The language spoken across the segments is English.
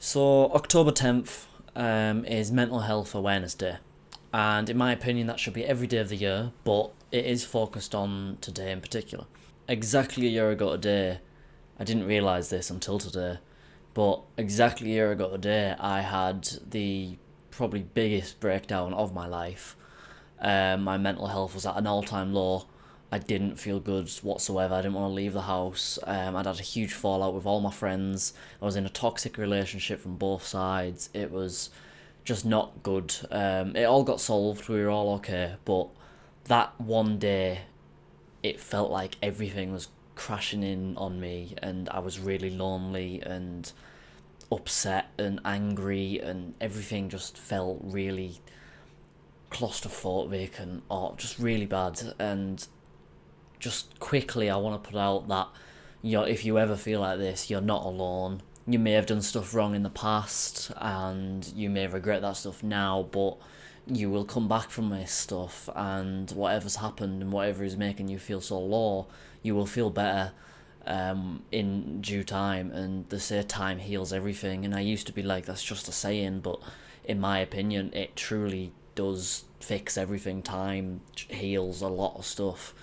So October 10th is Mental Health Awareness Day, and in my opinion, that should be every day of the year, but it is focused on today in particular. Exactly a year ago today, I didn't realise this until today, but exactly a year ago today, I had the probably biggest breakdown of my life. My mental health was at an all-time low. I didn't feel good whatsoever. I didn't want to leave the house. I'd had a huge fallout with all my friends. I was in a toxic relationship from both sides. It was just not good. It all got solved. We were all okay. But that one day, it felt like everything was crashing in on me, and I was really lonely and upset and angry, and everything just felt really claustrophobic and just really bad. And just quickly, I want to put out that, if you ever feel like this, you're not alone. You may have done stuff wrong in the past and you may regret that stuff now, but you will come back from this stuff, and whatever's happened and whatever is making you feel so low, you will feel better in due time. And they say time heals everything, and I used to be like, that's just a saying, but in my opinion, it truly does fix everything. Time heals a lot of stuff.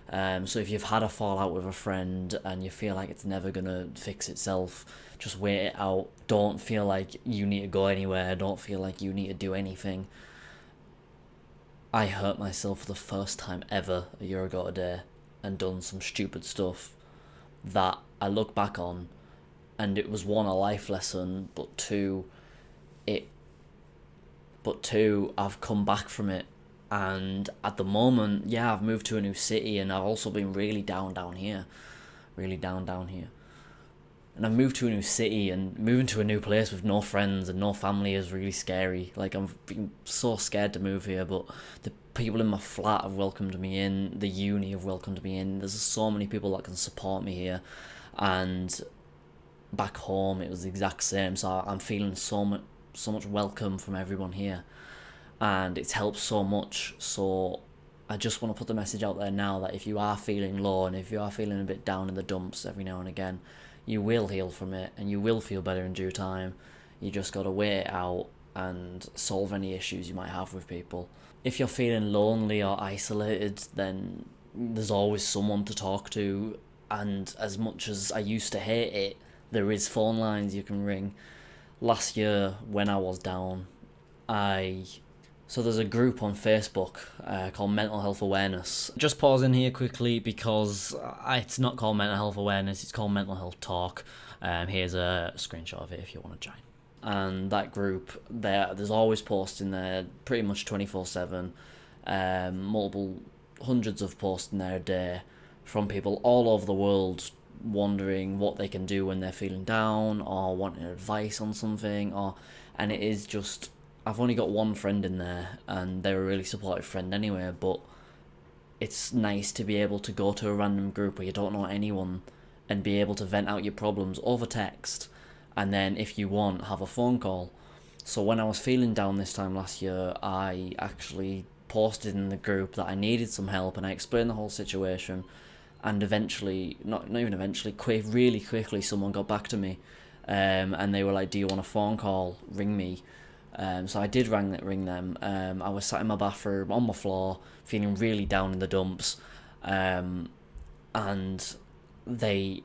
So if you've had a fallout with a friend and you feel like it's never gonna fix itself, just wait it out. Don't feel like you need to go anywhere. Don't feel like you need to do anything. I hurt myself for the first time ever a year ago today and done some stupid stuff that I look back on, and it was one, a life lesson, but it two, I've come back from it. And at the moment, yeah, I've moved to a new city, and I've also been really down here. Really down here. And I've moved to a new city, and moving to a new place with no friends and no family is really scary. Like, I've been so scared to move here, but the people in my flat have welcomed me in, the uni have welcomed me in. There's so many people that can support me here. And back home, it was the exact same, so I'm feeling so much welcome from everyone here. And it's helped so much. So I just want to put the message out there now that if you are feeling low and if you are feeling a bit down in the dumps every now and again, you will heal from it and you will feel better in due time. You just got to wait it out and solve any issues you might have with people. If you're feeling lonely or isolated, then there's always someone to talk to. And as much as I used to hate it, there is phone lines you can ring. Last year, when I was down, So there's a group on Facebook called Mental Health Awareness. Just pause in here quickly because it's not called Mental Health Awareness, it's called Mental Health Talk. Here's a screenshot of it if you want to join. And that group, there's always posts in there, pretty much 24/7. Multiple hundreds of posts in there a day from people all over the world wondering what they can do when they're feeling down or wanting advice on something. And it is just... I've only got one friend in there, and they're a really supportive friend anyway, but it's nice to be able to go to a random group where you don't know anyone and be able to vent out your problems over text, and then if you want, have a phone call. So when I was feeling down this time last year, I actually posted in the group that I needed some help, and I explained the whole situation, and eventually, not even eventually, really quickly, someone got back to me, and they were like, do you want a phone call? Ring me. So I did ring them. I was sat in my bathroom on my floor, feeling really down in the dumps, and they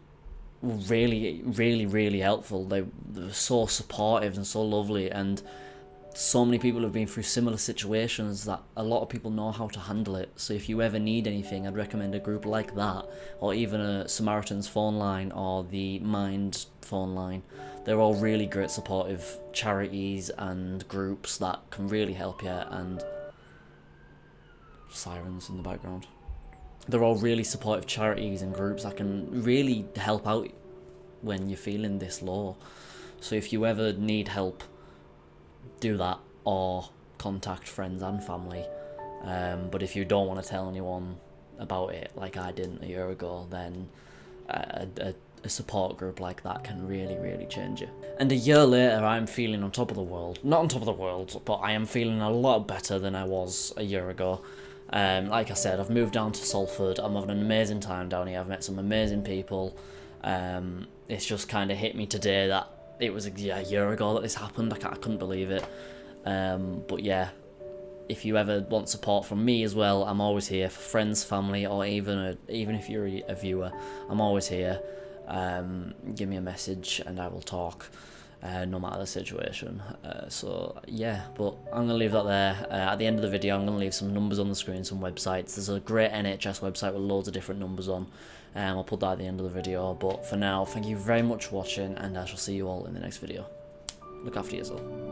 were really helpful. They were so supportive and so lovely, and so many people have been through similar situations that a lot of people know how to handle it. So if you ever need anything, I'd recommend a group like that, or even a Samaritan's phone line or the Mind phone line. They're all really great supportive charities and groups that can really help you. And sirens in the background. They're all really supportive charities and groups that can really help out when you're feeling this low. So if you ever need help, do that, or contact friends and family. But if you don't want to tell anyone about it, like I didn't a year ago, then a support group like that can really change you. And a year later, I'm feeling on top of the world. Not on top of the world, but I am feeling a lot better than I was a year ago. Like I said, I've moved down to Salford. I'm having an amazing time down here. I've met some amazing people. It's just kind of hit me today that it was a year ago that this happened. I couldn't believe it. But yeah, if you ever want support from me as well, I'm always here for friends, family, or even if you're a viewer, I'm always here. Give me a message and I will talk, no matter the situation. So yeah, but I'm gonna leave that there. At the end of the video, I'm gonna leave some numbers on the screen, some websites. There's a great NHS website with loads of different numbers on. I'll put that at the end of the video. But for now, thank you very much for watching, and I shall see you all in the next video. Look after yourself.